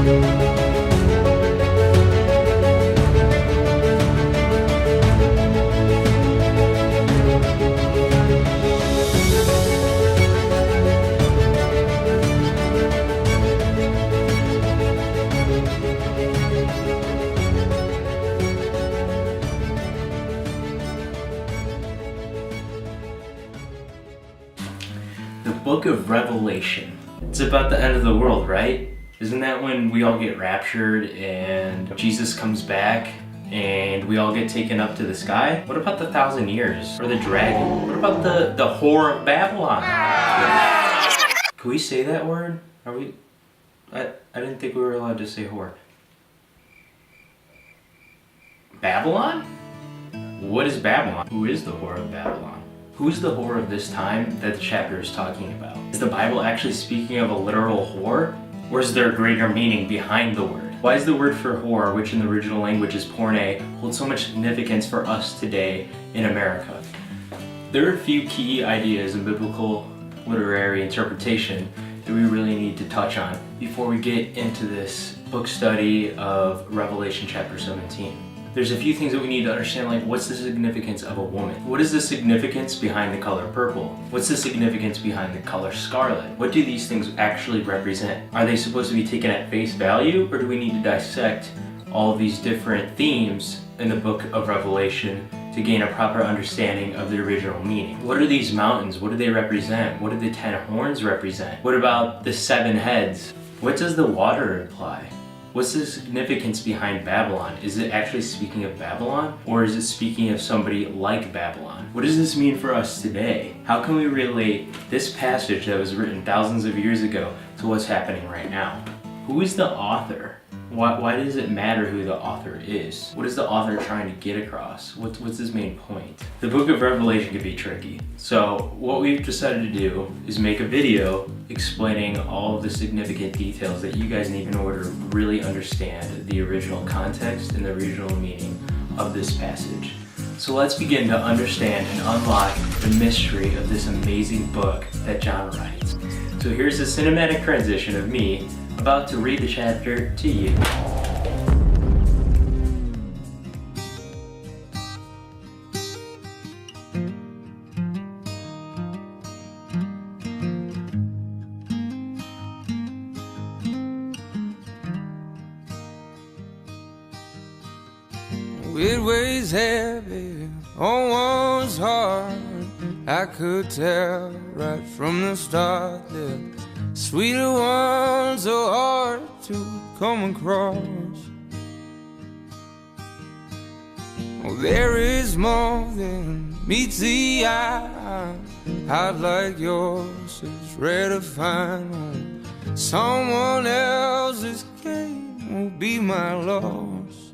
The book of Revelation. It's about the end of the world, right? Isn't that when we all get raptured and Jesus comes back and we all get taken up to the sky? What about the 1,000 years? Or the dragon? What about the whore of Babylon? Can we say that word? Are we? I didn't think we were allowed to say whore. Babylon? What is Babylon? Who is the whore of Babylon? Who's the whore of this time that the chapter is talking about? Is the Bible actually speaking of a literal whore? Or is there a greater meaning behind the word? Why is the word for whore, which in the original language is porne, hold so much significance for us today in America? There are a few key ideas in biblical literary interpretation that we really need to touch on before we get into this book study of Revelation chapter 17. There's a few things that we need to understand, like what's the significance of a woman? What is the significance behind the color purple? What's the significance behind the color scarlet? What do these things actually represent? Are they supposed to be taken at face value, or do we need to dissect all of these different themes in the book of Revelation to gain a proper understanding of the original meaning? What are these mountains? What do they represent? What do the 10 horns represent? What about the 7 heads? What does the water imply? What's the significance behind Babylon? Is it actually speaking of Babylon, or is it speaking of somebody like Babylon? What does this mean for us today? How can we relate this passage that was written thousands of years ago to what's happening right now? Who is the author? Why does it matter who the author is? What is the author trying to get across? What's his main point? The book of Revelation can be tricky. So what we've decided to do is make a video explaining all of the significant details that you guys need in order to really understand the original context and the original meaning of this passage. So let's begin to understand and unlock the mystery of this amazing book that John writes. So here's the cinematic transition of me about to read the chapter to you. It weighs heavy on one's heart. I could tell right from the start that sweeter ones are hard to come across. Oh, there is more than meets the eye. I'd like yours is rare to find. On someone else's game will be my loss.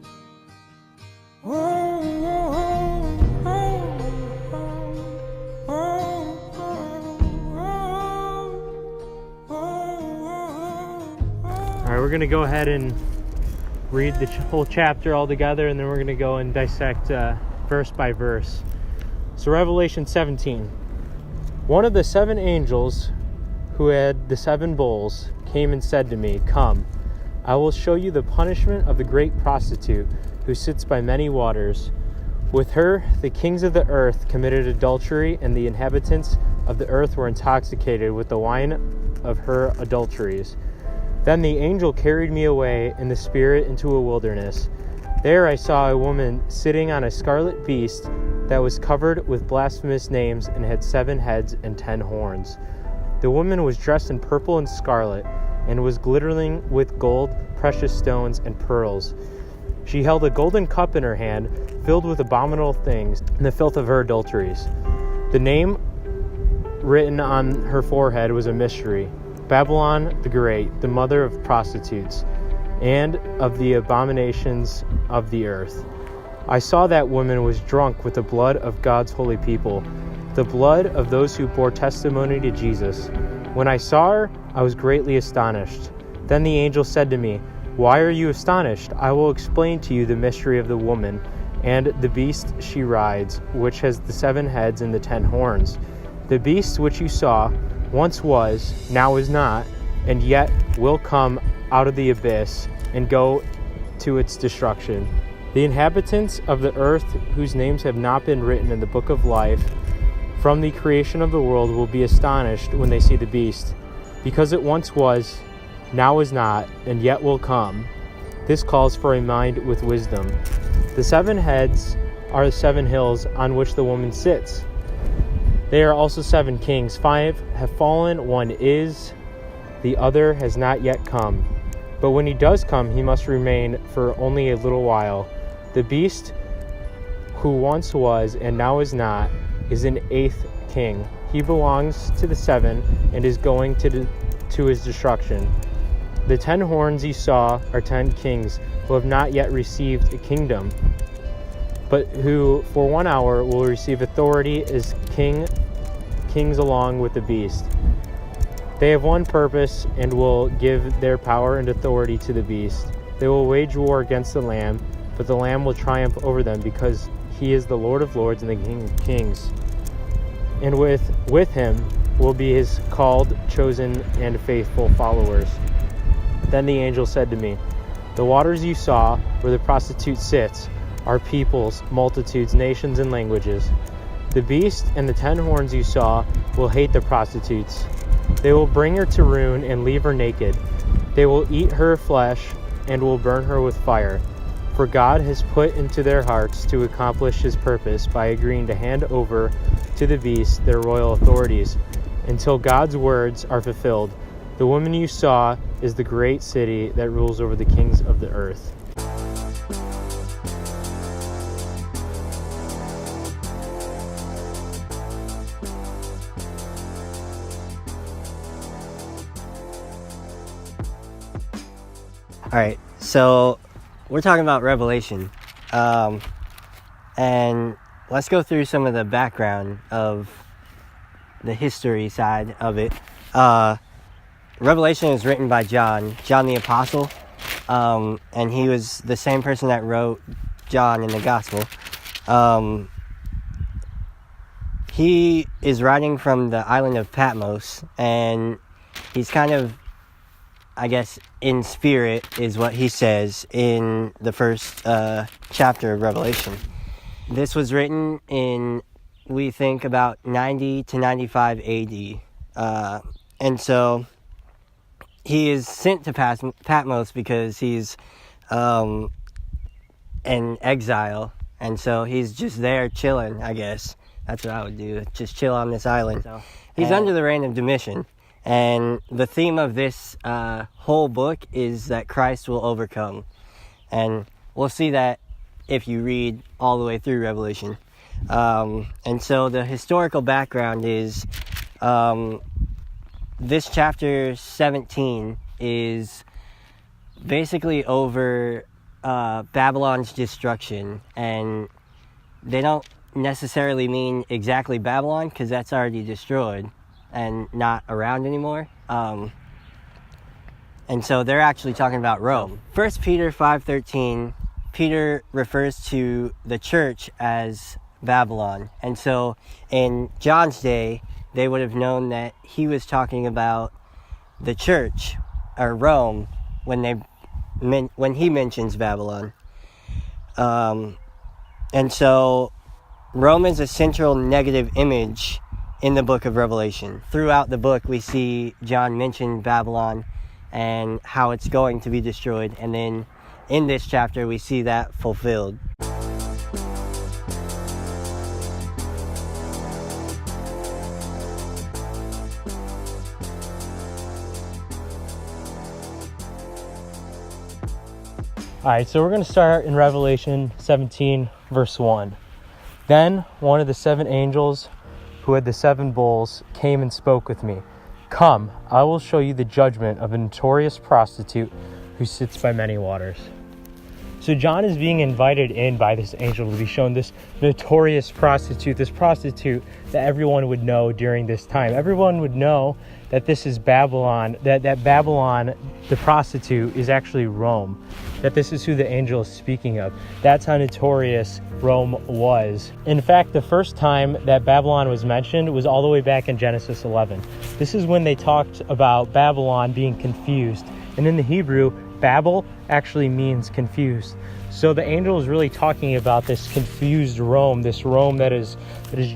Alright, we're going to go ahead and read the whole chapter all together, and then we're going to go and dissect verse by verse. So Revelation 17. One of the 7 angels who had the 7 bowls came and said to me, "Come, I will show you the punishment of the great prostitute who sits by many waters. With her, the kings of the earth committed adultery, and the inhabitants of the earth were intoxicated with the wine of her adulteries." Then the angel carried me away in the spirit into a wilderness. There I saw a woman sitting on a scarlet beast that was covered with blasphemous names and had 7 heads and 10 horns. The woman was dressed in purple and scarlet and was glittering with gold, precious stones, and pearls. She held a golden cup in her hand, filled with abominable things and the filth of her adulteries. The name written on her forehead was a mystery: Babylon the Great, the mother of prostitutes and of the abominations of the earth. I saw that woman was drunk with the blood of God's holy people, the blood of those who bore testimony to Jesus. When I saw her, I was greatly astonished. Then the angel said to me, "Why are you astonished? I will explain to you the mystery of the woman and the beast she rides, which has the 7 heads and the 10 horns. The beast which you saw once was, now is not, and yet will come out of the abyss and go to its destruction. The inhabitants of the earth whose names have not been written in the book of life from the creation of the world will be astonished when they see the beast, because it once was, now is not, and yet will come. This calls for a mind with wisdom. The 7 heads are the 7 hills on which the woman sits. They are also 7 kings. 5 have fallen, 1 is, the other has not yet come. But when he does come, he must remain for only a little while. The beast, who once was and now is not, is an 8th king. He belongs to the 7 and is going to his destruction. The 10 horns you saw are 10 kings who have not yet received a kingdom, but who for 1 hour will receive authority as kings along with the beast. They have one purpose and will give their power and authority to the beast. They will wage war against the Lamb, but the Lamb will triumph over them because he is the Lord of lords and the King of kings. And with him will be his called, chosen, and faithful followers. Then the angel said to me, the waters you saw where the prostitute sits are peoples, multitudes, nations, and languages. The beast and the 10 horns you saw will hate the prostitutes. They will bring her to ruin and leave her naked. They will eat her flesh and will burn her with fire. For God has put into their hearts to accomplish his purpose by agreeing to hand over to the beast their royal authorities, until God's words are fulfilled. The woman you saw is the great city that rules over the kings of the earth. All right, so we're talking about Revelation, and let's go through some of the background of the history side of it. Revelation is written by John the Apostle, and he was the same person that wrote John in the Gospel. He is writing from the island of Patmos, and he's kind of, I guess, in spirit is what he says in the first chapter of Revelation. This was written in, we think, about 90 to 95 AD. And so he is sent to Patmos because he's in exile. And so he's just there chilling, I guess. That's what I would do, just chill on this island. So he's under the reign of Domitian. And the theme of this whole book is that Christ will overcome. And we'll see that if you read all the way through Revelation. And so the historical background is this chapter 17 is basically over Babylon's destruction. And they don't necessarily mean exactly Babylon, because that's already destroyed and not around anymore. And so they're actually talking about Rome. 1 Peter 5:13, Peter refers to the church as Babylon. And so in John's day, they would have known that he was talking about the church, or Rome, when he mentions Babylon. And so Rome is a central negative image in the book of Revelation. Throughout the book, we see John mention Babylon and how it's going to be destroyed. And then in this chapter, we see that fulfilled. All right, so we're going to start in Revelation 17, verse 1. Then one of the 7 angels who had the 7 bowls came and spoke with me. Come, I will show you the judgment of a notorious prostitute who sits by many waters. So John is being invited in by this angel to be shown this notorious prostitute, this prostitute that everyone would know during this time. Everyone would know that this is Babylon, that Babylon, the prostitute, is actually Rome, that this is who the angel is speaking of. That's how notorious Rome was. In fact, the first time that Babylon was mentioned was all the way back in Genesis 11. This is when they talked about Babylon being confused And in the Hebrew, Babel actually means confused. So the angel is really talking about this confused Rome, this Rome that is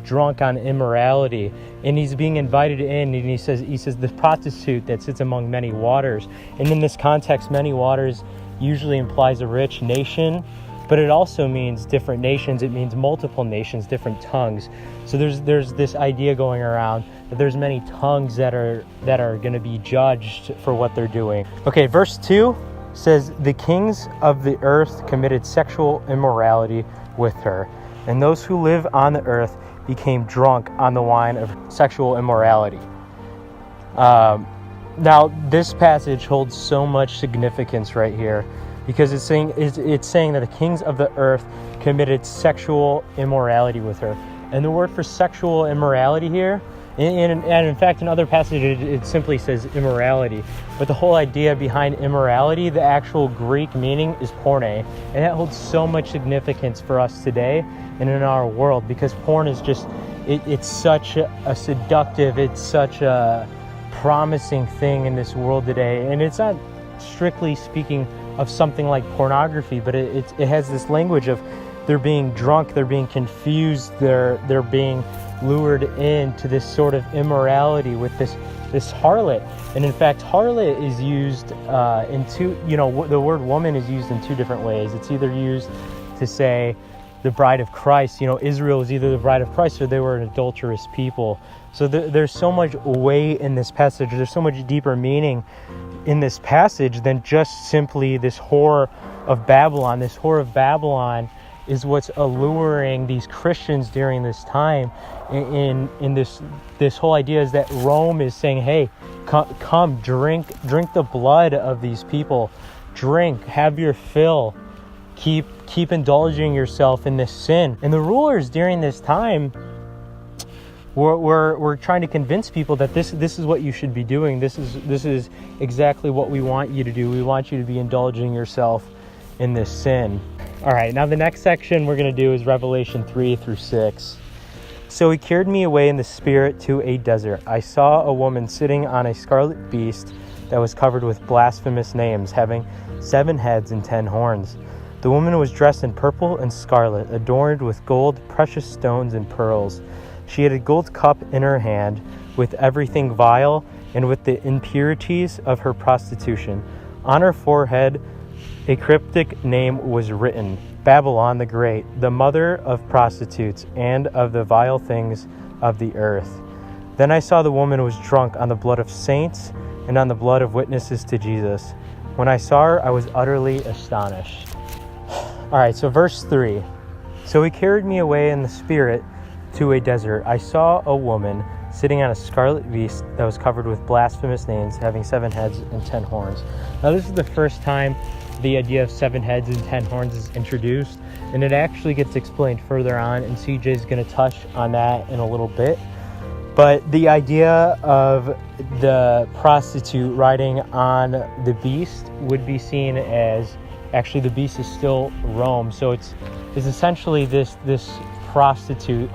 drunk on immorality. And he's being invited in, and he says the prostitute that sits among many waters. And in this context, many waters usually implies a rich nation, but it also means different nations. It means multiple nations, different tongues. So there's this idea going around that there's many tongues that are going to be judged for what they're doing. Okay, verse 2 says, the kings of the earth committed sexual immorality with her, and those who live on the earth became drunk on the wine of sexual immorality. Now, this passage holds so much significance right here, because it's saying that the kings of the earth committed sexual immorality with her. And the word for sexual immorality here, and in fact in other passages it simply says immorality, but the whole idea behind immorality, the actual Greek meaning is porne, and that holds so much significance for us today and in our world, because porn is just, it's such a seductive, it's such a promising thing in this world today. And it's not strictly speaking of something like pornography, but it has this language of they're being drunk, they're being confused, they're being lured into this sort of immorality with this harlot. And in fact, harlot is used in two, the word woman is used in two different ways. It's either used to say the bride of Christ. Israel was either the bride of Christ or they were an adulterous people. So there's so much weight in this passage. There's so much deeper meaning in this passage than just simply this whore of Babylon. This whore of Babylon is what's alluring these Christians during this time. In this whole idea is that Rome is saying, hey, come drink the blood of these people. Drink, have your fill. Keep indulging yourself in this sin. And the rulers during this time were trying to convince people that this is what you should be doing. This is exactly what we want you to do. We want you to be indulging yourself in this sin. All right, now the next section we're going to do is Revelation 3 through 6. So he carried me away in the spirit to a desert. I saw a woman sitting on a scarlet beast that was covered with blasphemous names, having 7 heads and 10 horns. The woman was dressed in purple and scarlet, adorned with gold, precious stones, and pearls. She had a gold cup in her hand with everything vile and with the impurities of her prostitution. On her forehead a cryptic name was written, Babylon the Great, the mother of prostitutes and of the vile things of the earth. Then I saw the woman was drunk on the blood of saints and on the blood of witnesses to Jesus. When I saw her, I was utterly astonished. All right, so verse 3. So he carried me away in the spirit to a desert. I saw a woman sitting on a scarlet beast that was covered with blasphemous names, having 7 heads and 10 horns. Now, this is the first time the idea of 7 heads and 10 horns is introduced, and it actually gets explained further on, and CJ is going to touch on that in a little bit. But the idea of the prostitute riding on the beast would be seen as, actually the beast is still Rome, so it's essentially this prostitute.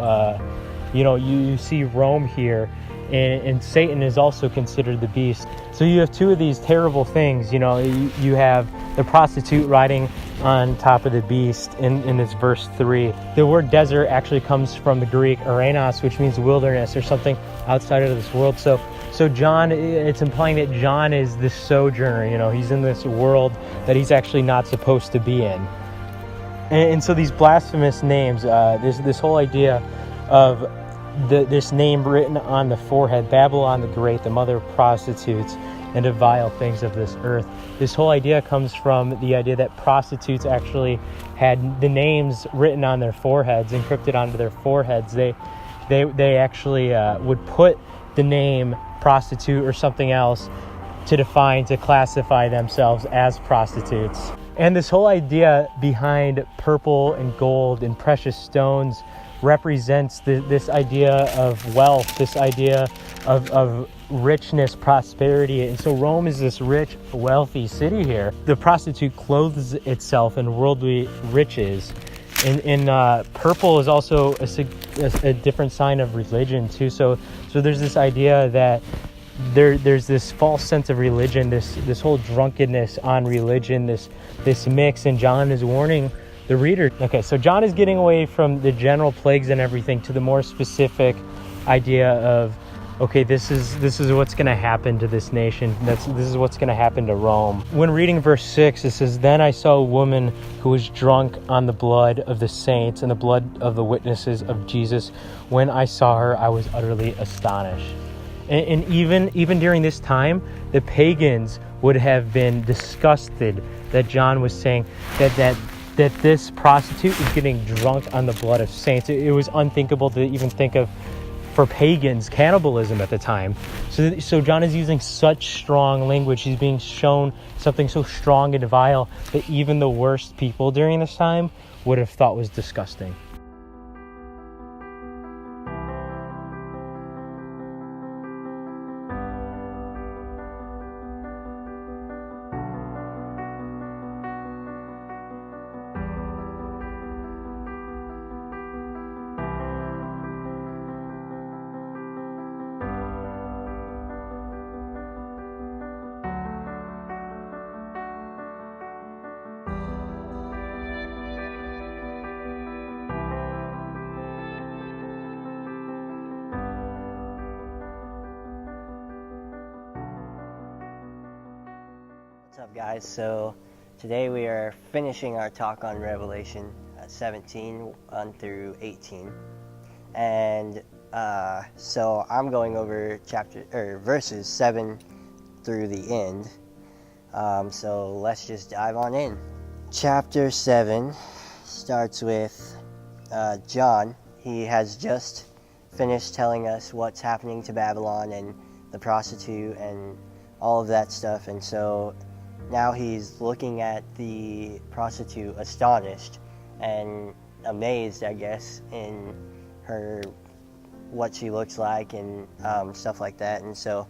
You see Rome here, and Satan is also considered the beast. So you have 2 of these terrible things. You have the prostitute riding on top of the beast in this verse 3. The word desert actually comes from the Greek arenos, which means wilderness or something outside of this world. So John, it's implying that John is this sojourner. He's in this world that he's actually not supposed to be in. And so these blasphemous names, this whole idea of this name written on the forehead, Babylon the Great, the mother of prostitutes and of vile things of this earth. This whole idea comes from the idea that prostitutes actually had the names written on their foreheads, encrypted onto their foreheads. They actually would put the name prostitute or something else to classify themselves as prostitutes. And this whole idea behind purple and gold and precious stones represents this idea of wealth, this idea of richness, prosperity. And so Rome is this rich, wealthy city here. The prostitute clothes itself in worldly riches. And purple is also a different sign of religion too. So there's this idea that there's this false sense of religion, this whole drunkenness on religion, this mix, and John is warning the reader. Okay, so John is getting away from the general plagues and everything to the more specific idea of, okay, this is what's going to happen to this nation. This is what's going to happen to Rome. When reading verse 6, it says, "Then I saw a woman who was drunk on the blood of the saints and the blood of the witnesses of Jesus. When I saw her, I was utterly astonished." And even during this time, the pagans would have been disgusted that John was saying that this prostitute is getting drunk on the blood of saints. It was unthinkable to even think of, for pagans, cannibalism at the time. So John is using such strong language. He's being shown something so strong and vile that even the worst people during this time would have thought was disgusting. What's up, guys? So today we are finishing our talk on Revelation 17 on through 18, and so I'm going over verses 7 through the end. So let's just dive on in. Chapter 7 starts with John. He has just finished telling us what's happening to Babylon and the prostitute and all of that stuff, and so now he's looking at the prostitute, astonished and amazed, I guess, in her, what she looks like and stuff like that. And so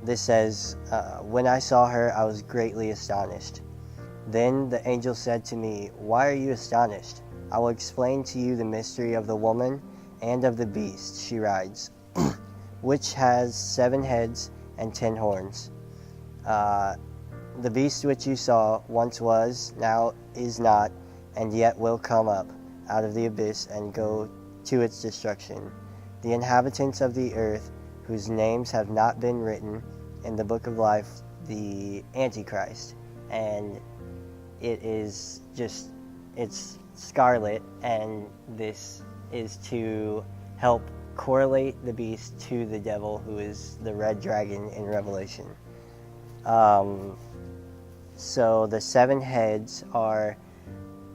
this says, "When I saw her, I was greatly astonished. Then the angel said to me, 'Why are you astonished? I will explain to you the mystery of the woman and of the beast she rides, which has 7 heads and 10 horns. The beast which you saw once was, now is not, and yet will come up out of the abyss and go to its destruction. The inhabitants of the earth, whose names have not been written in the book of life, the Antichrist." And it's scarlet, and this is to help correlate the beast to the devil, who is the red dragon in Revelation. So the 7 heads are,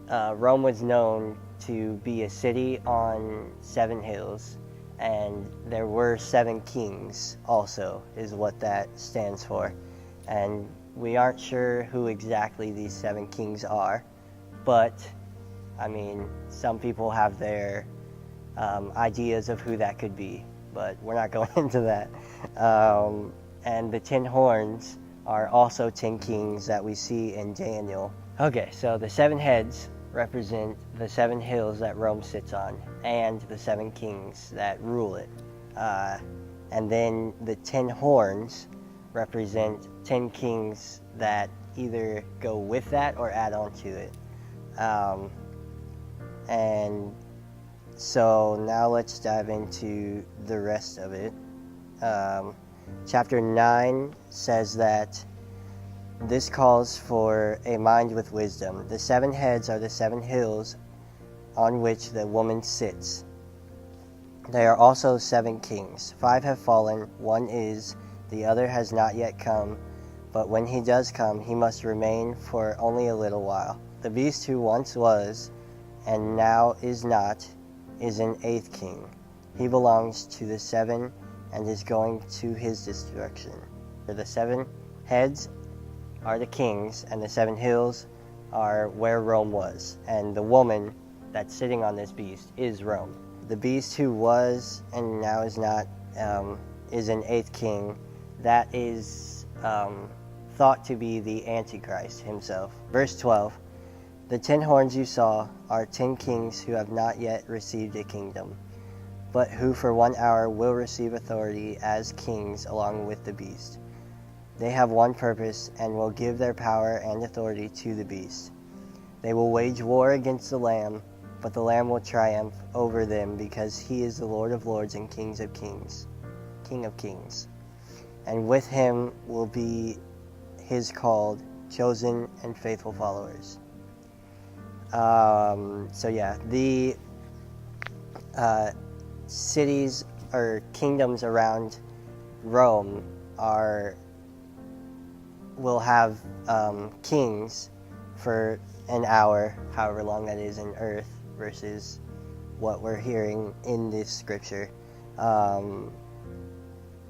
Rome was known to be a city on 7 hills, and there were 7 kings also, is what that stands for. And we aren't sure who exactly these 7 kings are, but I mean, some people have their ideas of who that could be, but we're not going into that. And the 10 horns are also 10 kings that we see in Daniel. Okay, so the 7 heads represent the 7 hills that Rome sits on and the 7 kings that rule it. And then the 10 horns represent 10 kings that either go with that or add on to it. And so now let's dive into the rest of it. Chapter 9 says that this calls for a mind with wisdom. The 7 heads are the 7 hills on which the woman sits. They are also 7 kings. 5 have fallen, 1 is, the other has not yet come, but when he does come, he must remain for only a little while. The beast who once was, and now is not, is an 8th king. He belongs to the 7 and is going to his destruction. The 7 heads are the kings, and the 7 hills are where Rome was, and the woman that's sitting on this beast is Rome. The beast who was and now is not is an 8th king. That is thought to be the Antichrist himself. Verse 12, "The 10 horns you saw are 10 kings who have not yet received a kingdom, but who for 1 hour will receive authority as kings along with the beast. They have one purpose and will give their power and authority to the beast. They will wage war against the Lamb, but the Lamb will triumph over them because he is the Lord of lords and King of kings. And with him will be his called, chosen, and faithful followers. The cities or kingdoms around Rome will have kings for an hour, however long that is in earth, versus what we're hearing in this scripture.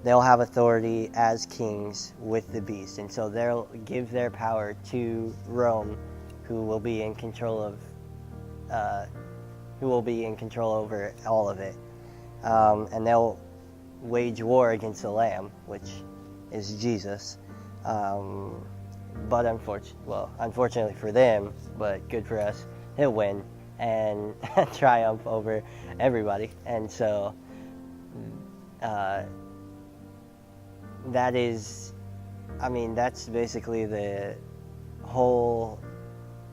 They'll have authority as kings with the beast, and so they'll give their power to Rome, who will be in control over all of it, and they'll wage war against the Lamb, which is Jesus. But unfortunately for them, but good for us, he'll win and triumph over everybody. And so that's basically the whole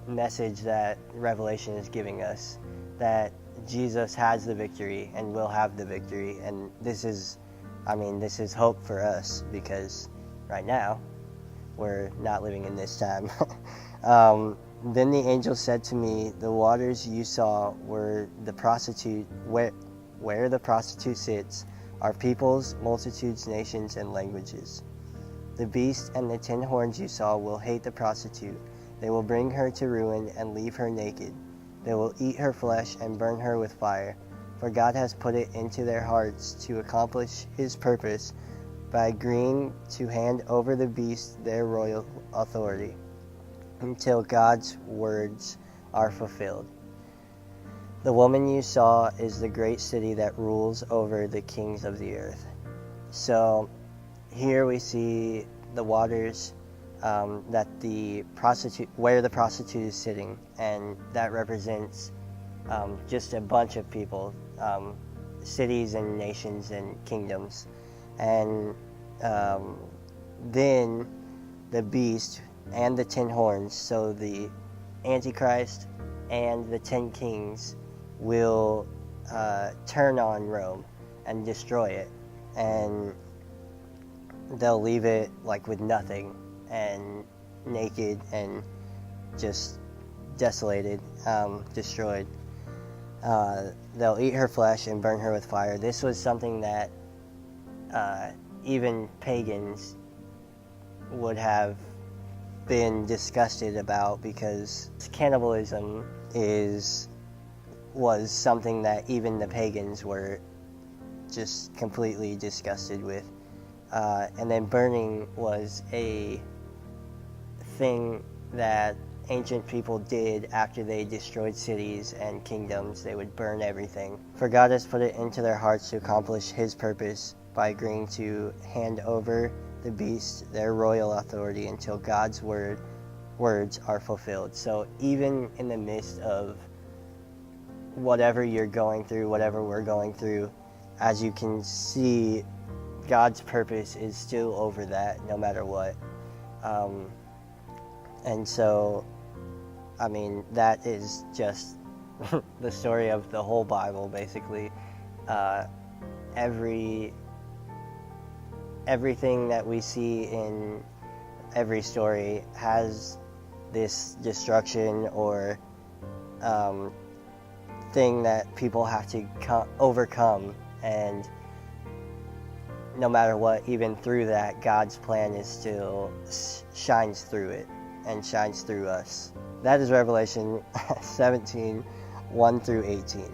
message that Revelation is giving us, that Jesus has the victory and will have the victory. And this is hope for us, because right now we're not living in this time. Then the angel said to me, the waters you saw where the prostitute sits are peoples, multitudes, nations, and languages. The beast and the 10 horns you saw will hate the prostitute. They will bring her to ruin and leave her naked. They will eat her flesh and burn her with fire, for God has put it into their hearts to accomplish his purpose by agreeing to hand over the beast their royal authority until God's words are fulfilled. The woman you saw is the great city that rules over the kings of the earth. So here we see the waters where the prostitute is sitting, and that represents just a bunch of people, cities and nations and kingdoms. And then the beast and the 10 horns, so the Antichrist and the 10 kings, will turn on Rome and destroy it, and they'll leave it with nothing and naked and just desolated, destroyed. They'll eat her flesh and burn her with fire. This was something that even pagans would have been disgusted about, because cannibalism was something that even the pagans were just completely disgusted with. And then burning was a thing that ancient people did after they destroyed cities and kingdoms. They would burn everything. For God has put it into their hearts to accomplish his purpose by agreeing to hand over the beast their royal authority until God's words are fulfilled. So even in the midst of whatever you're going through, whatever we're going through, as you can see, God's purpose is still over that, no matter what. And so, that is just the story of the whole Bible, basically. Everything that we see in every story has this destruction or thing that people have to overcome, and no matter what, even through that, God's plan is still shines through it and shines through us. That is Revelation 17, 1 through 18.